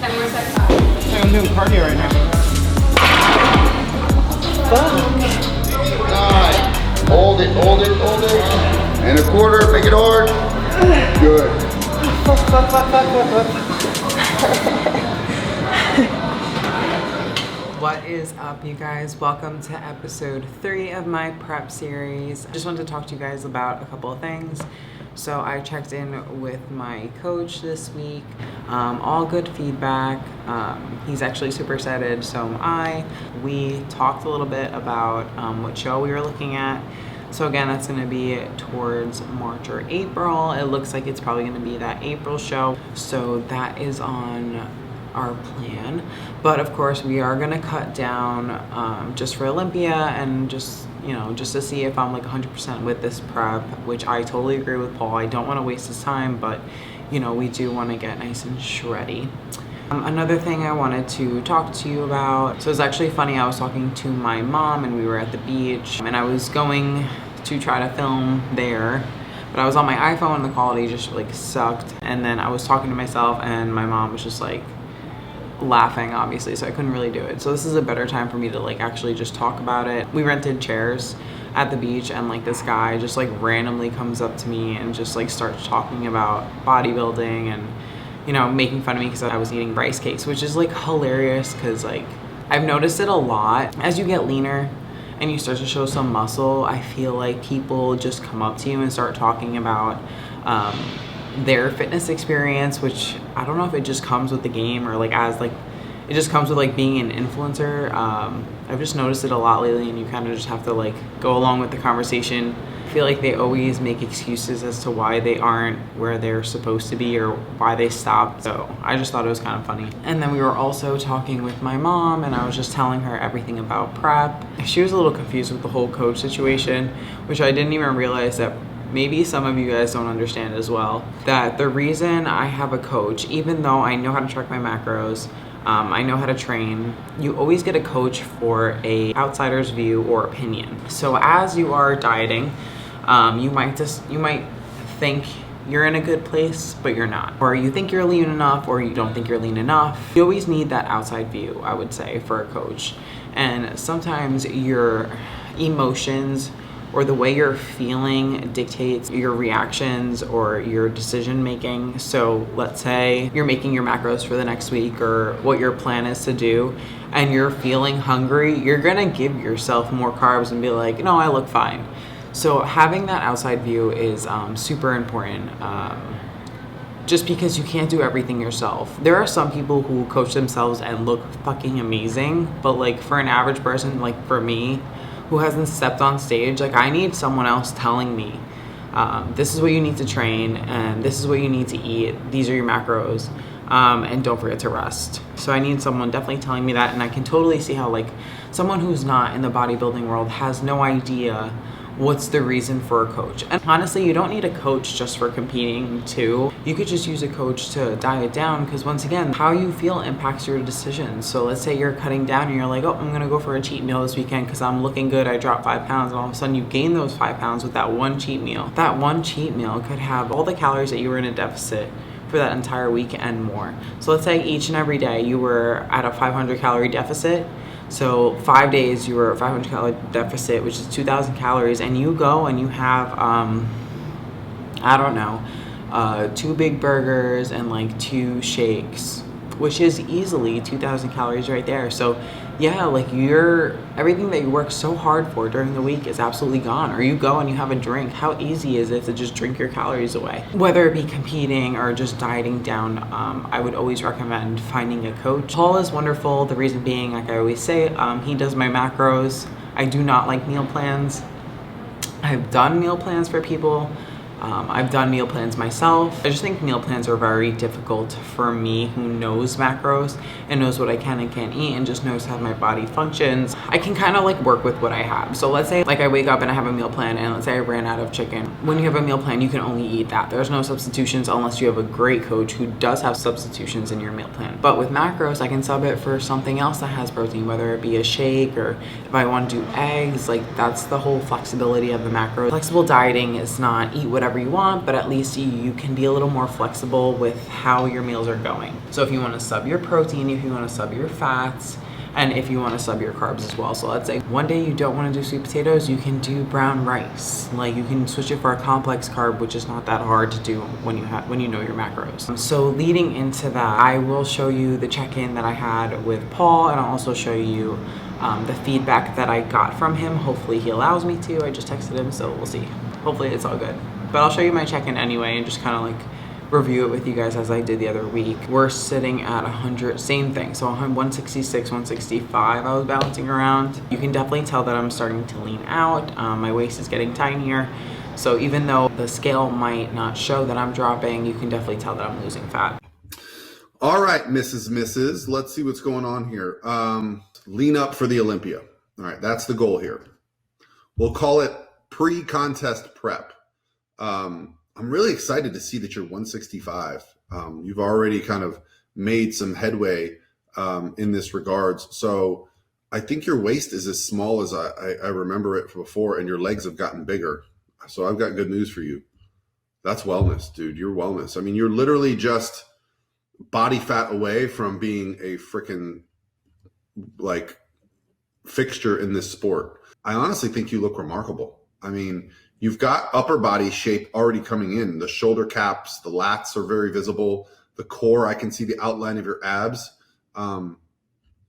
10 more sets back. I'm doing cardio right now. Nice. Hold it, hold it, hold it. And a quarter, make it hard. Good. What is up, you guys? Welcome to episode 3 of my prep series. I just wanted to talk to you guys about a couple of things. So I checked in with my coach this week. All good feedback. He's actually super excited, so am I. We talked a little bit about what show we were looking at. So again, that's going to be towards March or April. It looks like it's probably going to be that April show. So that is on our plan. But of course, we are going to cut down just for Olympia and just to see if I'm like 100% with this prep, which I totally agree with Paul. I don't want to waste his time, but we do want to get nice and shreddy. Another thing I wanted to talk to you about. So it's actually funny, I was talking to my mom and we were at the beach and I was going to try to film there, but I was on my iPhone and the quality just like sucked. And then I was talking to myself and my mom was just like laughing, obviously, so I couldn't really do it. So this is a better time for me to like actually just talk about it. We rented chairs at the beach and like this guy just like randomly comes up to me and just like starts talking about bodybuilding and making fun of me because I was eating rice cakes, which is like hilarious because like I've noticed it a lot. As you get leaner and you start to show some muscle, I feel like people just come up to you and start talking about their fitness experience, which I don't know if it just comes with the game or like as like it just comes with like being an influencer. I've just noticed it a lot lately, and you kind of just have to like go along with the conversation. I feel like they always make excuses as to why they aren't where they're supposed to be or why they stopped. So I just thought it was kind of funny. And then we were also talking with my mom and I was just telling her everything about prep. She was a little confused with the whole coach situation, which I didn't even realize that maybe some of you guys don't understand as well, that the reason I have a coach, even though I know how to track my macros, I know how to train, you always get a coach for a outsider's view or opinion. So as you are dieting, you might think you're in a good place, but you're not. Or you think you're lean enough, or you don't think you're lean enough. You always need that outside view, I would say, for a coach. And sometimes your emotions or the way you're feeling dictates your reactions or your decision making. So let's say you're making your macros for the next week or what your plan is to do, and you're feeling hungry, you're gonna give yourself more carbs and be like, no, I look fine. So having that outside view is super important. Just because you can't do everything yourself. There are some people who coach themselves and look fucking amazing, but like for an average person, like for me, who hasn't stepped on stage, like I need someone else telling me, this is what you need to train and this is what you need to eat. These are your macros, and don't forget to rest. So I need someone definitely telling me that, and I can totally see how like someone who's not in the bodybuilding world has no idea what's the reason for a coach. And honestly, you don't need a coach just for competing too. You could just use a coach to diet down, because once again, how you feel impacts your decisions. So let's say you're cutting down and you're like, oh, I'm gonna go for a cheat meal this weekend because I'm looking good, I dropped 5 pounds, and all of a sudden you gain those 5 pounds with that one cheat meal. That one cheat meal could have all the calories that you were in a deficit for that entire week and more. So let's say each and every day you were at a 500 calorie deficit. So 5 days you were at 500 calorie deficit, which is 2,000 calories, and you go and you have, I don't know, 2 big burgers and like 2 shakes, which is easily 2,000 calories right there. So yeah, like everything that you work so hard for during the week is absolutely gone. Or you go and you have a drink. How easy is it to just drink your calories away? Whether it be competing or just dieting down, I would always recommend finding a coach. Paul is wonderful. The reason being, like I always say, he does my macros. I do not like meal plans. I've done meal plans for people. I've done meal plans myself. I just think meal plans are very difficult for me, who knows macros and knows what I can and can't eat and just knows how my body functions. I can kind of like work with what I have. So let's say like I wake up and I have a meal plan, and let's say I ran out of chicken. When you have a meal plan, you can only eat that. There's no substitutions unless you have a great coach who does have substitutions in your meal plan. But with macros, I can sub it for something else that has protein, whether it be a shake or if I want to do eggs. Like that's the whole flexibility of the macro. Flexible dieting is not eat whatever whatever you want, but at least you can be a little more flexible with how your meals are going. So if you want to sub your protein, if you want to sub your fats, and if you want to sub your carbs as well. So let's say one day you don't want to do sweet potatoes, you can do brown rice. Like you can switch it for a complex carb, which is not that hard to do when you know your macros. So leading into that, I will show you the check-in that I had with Paul, and I'll also show you the feedback that I got from him. Hopefully he allows me to. I just texted him, so we'll see. Hopefully it's all good. But I'll show you my check-in anyway and just kind of like review it with you guys as I did the other week. We're sitting at 100, same thing. So 166, 165 I was bouncing around. You can definitely tell that I'm starting to lean out. My waist is getting tinier. So even though the scale might not show that I'm dropping, you can definitely tell that I'm losing fat. All right, Mrs. Let's see what's going on here. Lean up for the Olympia. All right, that's the goal here. We'll call it pre-contest prep. I'm really excited to see that you're 165. You've already kind of made some headway in this regards. So I think your waist is as small as I remember it before, and your legs have gotten bigger. So I've got good news for you. That's wellness, dude. You're wellness. I mean, you're literally just body fat away from being a freaking like fixture in this sport. I honestly think you look remarkable. I mean, you've got upper body shape already coming in. The shoulder caps, the lats are very visible. The core, I can see the outline of your abs. I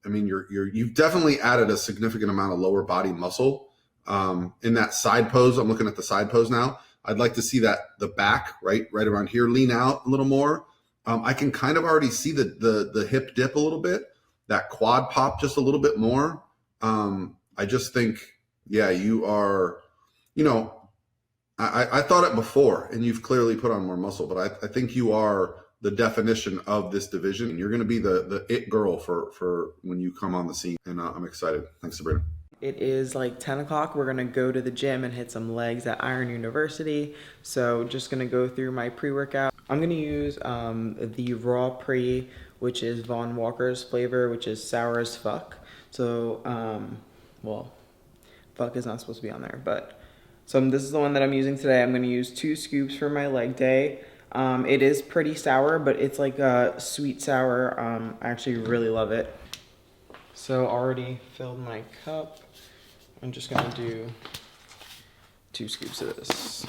mean, you've definitely added a significant amount of lower body muscle in that side pose. I'm looking at the side pose now. I'd like to see that the back right around here lean out a little more. I can kind of already see the hip dip a little bit, that quad pop just a little bit more. I just think, yeah, you are, you know, I thought it before, and you've clearly put on more muscle, but I think you are the definition of this division, and you're going to be the it girl for when you come on the scene, and I'm excited. Thanks, Sabrina. It is like 10 o'clock. We're gonna go to the gym and hit some legs at IRON University. So just gonna go through my pre-workout. I'm gonna use the raw pre, which is Von Walker's flavor, which is sour as fuck. So, well, fuck is not supposed to be on there, but so this is the one that I'm using today. I'm gonna use 2 scoops for my leg day. It is pretty sour, but it's like a sweet sour. I actually really love it. So already filled my cup. I'm just gonna do 2 scoops of this.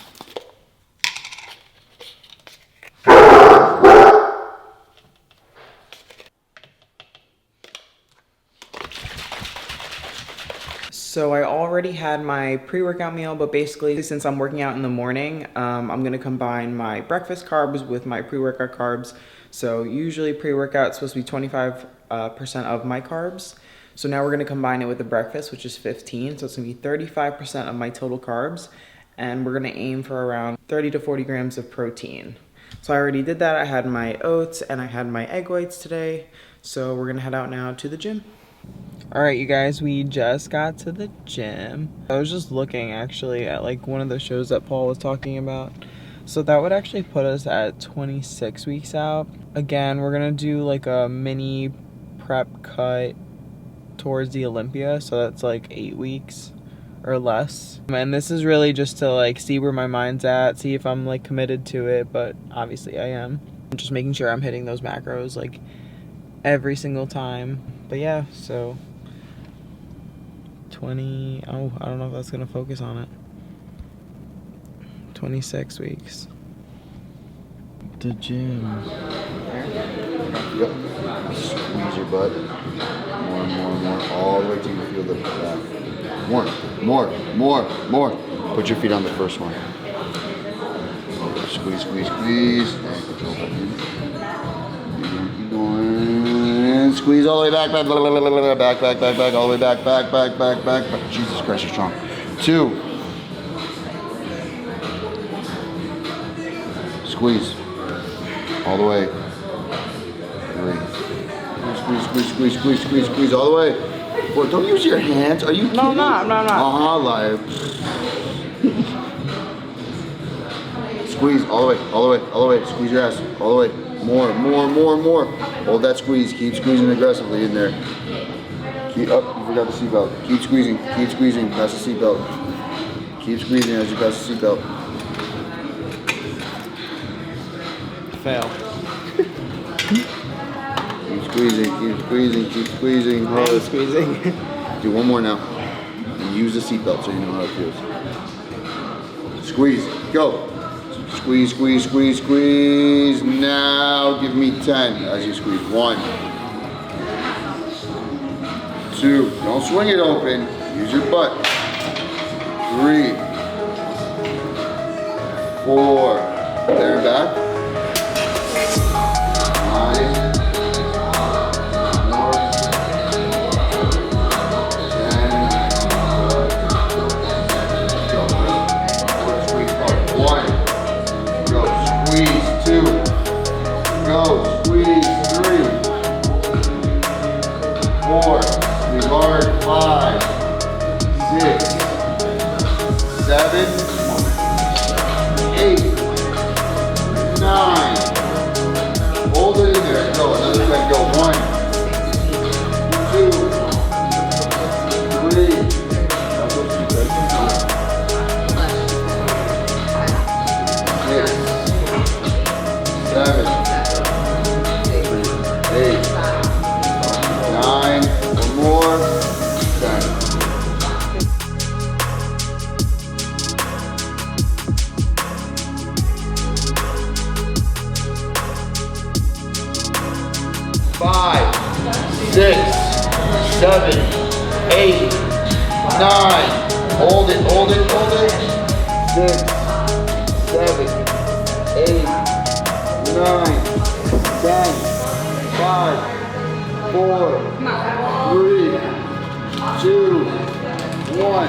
So I already had my pre-workout meal, but basically since I'm working out in the morning, I'm gonna combine my breakfast carbs with my pre-workout carbs. So usually pre-workout is supposed to be 25% of my carbs. So now we're gonna combine it with the breakfast, which is 15. So it's gonna be 35% of my total carbs. And we're gonna aim for around 30 to 40 grams of protein. So I already did that. I had my oats and I had my egg whites today. So we're gonna head out now to the gym. All right, you guys, we just got to the gym. I was just looking actually at like one of the shows that Paul was talking about. So that would actually put us at 26 weeks out. Again, we're gonna do like a mini prep cut towards the Olympia. So that's like 8 weeks or less. And this is really just to like see where my mind's at, see if I'm like committed to it, but obviously I am. I'm just making sure I'm hitting those macros like every single time. But yeah, so 20, oh, I don't know if that's gonna focus on it. 26 weeks. The gym. Yep. Squeeze your butt. More, all the way till you feel the back. More. Put your feet on the first one. Squeeze. And control that. Keep going. Squeeze all the way back, all the way back. Jesus Christ, you're strong. 2. Squeeze. All the way. 3. Squeeze all the way. Boy, don't use your hands. Are you kidding? No, I'm not. Live. Squeeze all the way. Squeeze your ass all the way. More. Hold that squeeze. Keep squeezing aggressively in there. You forgot the seatbelt. Keep squeezing. Pass the seatbelt. Keep squeezing as you pass the seatbelt. Fail. Keep squeezing, keep squeezing, keep squeezing. I'm Hard. squeezing. Do one more now. And use the seatbelt so you know how it feels. Squeeze. Go. Squeeze, squeeze, squeeze, squeeze. Now give me 10 as you squeeze. 1, 2. Don't swing it open. Use your butt. 3, 4. There back. 9. More. 10. Go. Squeeze hard. 1. Go. Squeeze. 2. Go. Squeeze. 3. 4. Squeeze hard. 5. 6. 7. 8. 9. Hold it in there. Go. Another 10. Go. 1, 2, 3. 6, 7, 8, 9. One more. 10. Five, 6, 7, 8, 9. Hold it, hold it, hold it. 6, 7, 8, 9, 10, 5, 4, 3, 2, 1.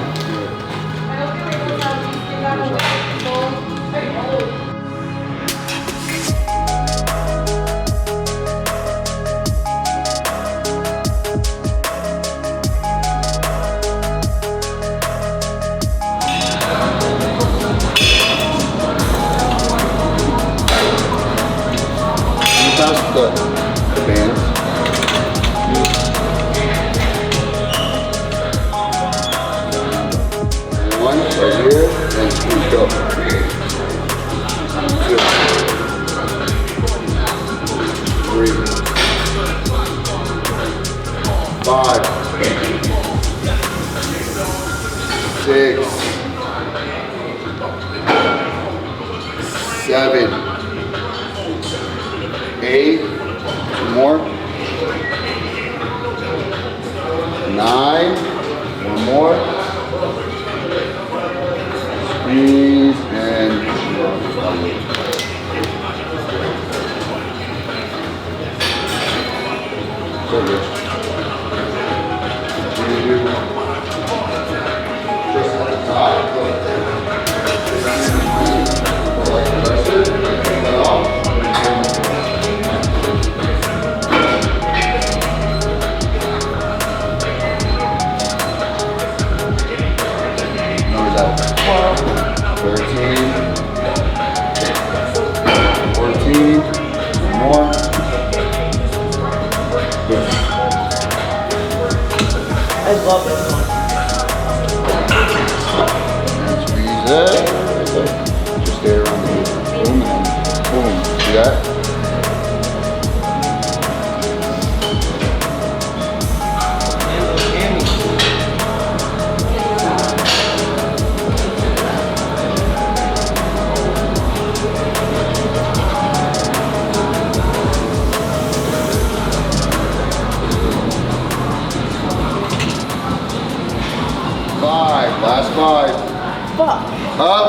Pass the band. 1 right here, and squeeze. Go. 2, 3, 5, 6, 7, 8, 2 more. 9, 1 more. Squeeze and so good. Just at the top. Numbers out. 13, 14, more. Good. I love this one. And squeeze it. Just stay around the boom and boom. See that? Last 5. Fuck. Up.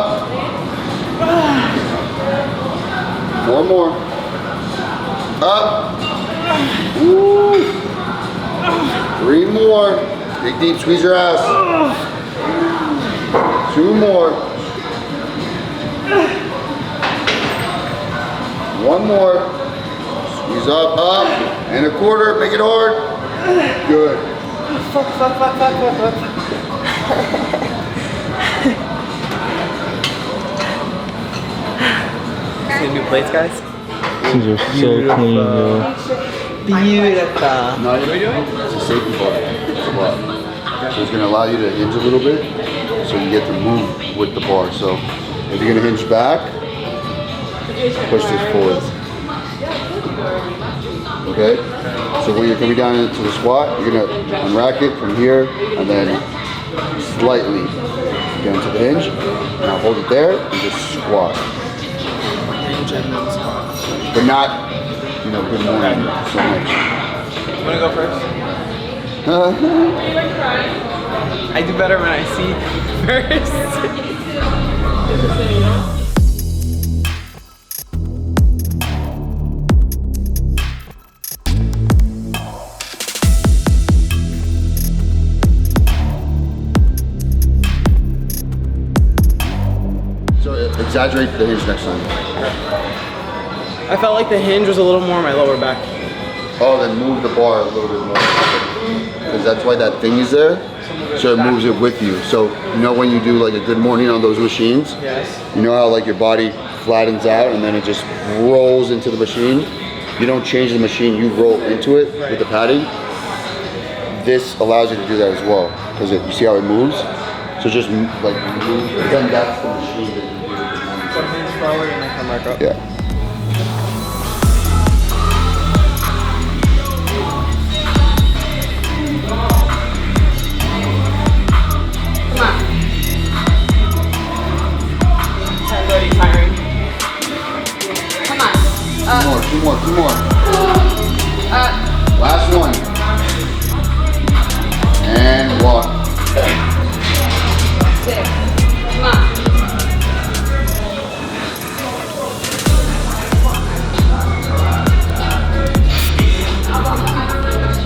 4 more. Up. Woo. 3 more. Dig deep, squeeze your ass. 2 more. 1 more. Squeeze up, up. And a quarter, make it hard. Good. Fuck. See new plates, guys? These are so clean, yo. Beautiful. No, it's a safety bar. It's a bar. So it's going to allow you to hinge a little bit so you get to move with the bar. So if you're going to hinge back, push this forward. Okay? So when you're coming down into the squat, you're gonna unrack it from here and then slightly get into the hinge. Now hold it there and just squat. But not, you know, good morning so much. You wanna go first? I do better when I see first. So exaggerate the hinge next time. I felt like the hinge was a little more on my lower back. Oh, then move the bar a little bit more. Because that's why that thing is there. So it moves it with you. So you know when you do like a good morning on those machines? Yes. You know how like your body flattens out and then it just rolls into the machine? You don't change the machine, you roll into it with the padding. This allows you to do that as well. Because you see how it moves? So just like move, then that's the machine that you do with the morning. So hinge forward and then come back up. Yeah. Two more. Last one. And walk. 6. Come on.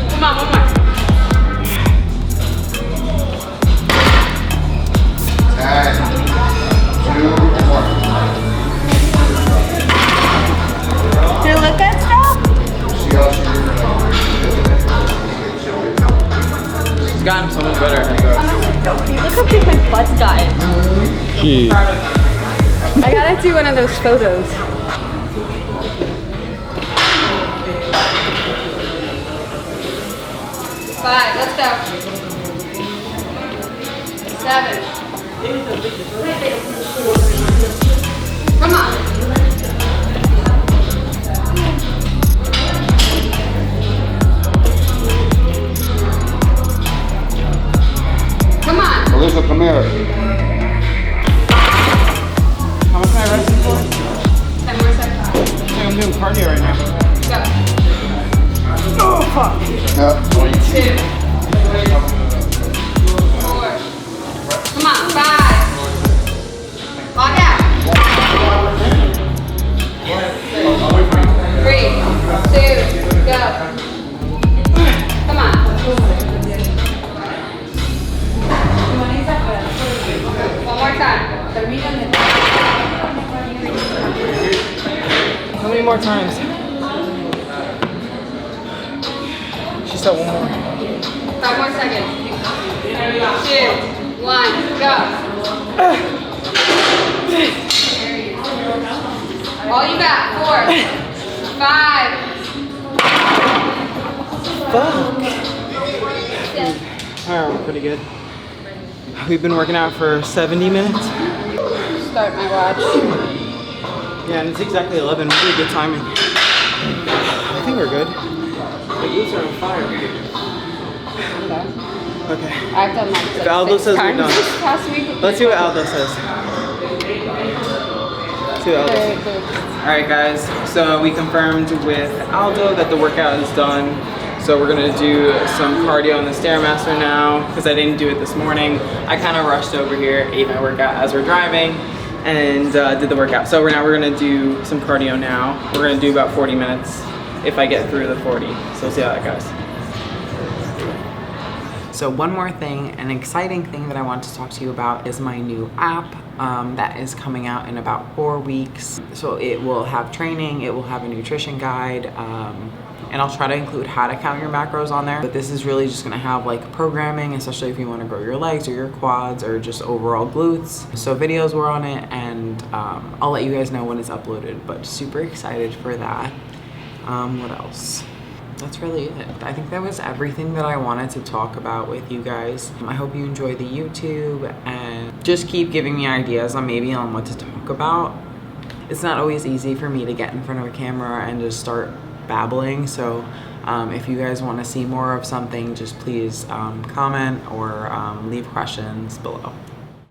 Come on, one more. 10. 2 more. Did it look good still? See how she It's gotten so much better. Look how big my butt's gotten. Gee. I gotta do one of those photos. 5, let's go. 7. Come on. Come on. Alyssa, come here. How much am I resting for? 10 more seconds. I'm doing cardio right now. Go. Oh, fuck. 2. 4. Come on. 5. Lock out. 3, 2, go. Come on. One more time. How many more times? She said one more. 5 more seconds. 2, 1, go. All you got. 4, 5. Fuck. Alright, we're pretty good. We've been working out for 70 minutes. Start my watch. Yeah, and it's exactly 11. Really good timing. I think we're good. The glutes are on fire. Okay. I've done that If Aldo says we're done. this past week. Let's see what Aldo says. Let's see what Aldo says. Alright guys, so we confirmed with Aldo that the workout is done. So we're gonna do some cardio on the Stairmaster now because I didn't do it this morning. I kind of rushed over here, ate my workout as we're driving, and did the workout. So we're gonna do some cardio now. We're gonna do about 40 minutes if I get through the 40. So we'll see how that goes. So one more thing, an exciting thing that I want to talk to you about is my new app that is coming out in about 4 weeks. So it will have training, it will have a nutrition guide, and I'll try to include how to count your macros on there. But this is really just gonna have like programming, especially if you wanna grow your legs or your quads or just overall glutes. So videos were on it, and I'll let you guys know when it's uploaded, but super excited for that. What else? That's really it. I think that was everything that I wanted to talk about with you guys. I hope you enjoy the YouTube and just keep giving me ideas on maybe on what to talk about. It's not always easy for me to get in front of a camera and just start babbling. So if you guys want to see more of something, just please comment or leave questions below.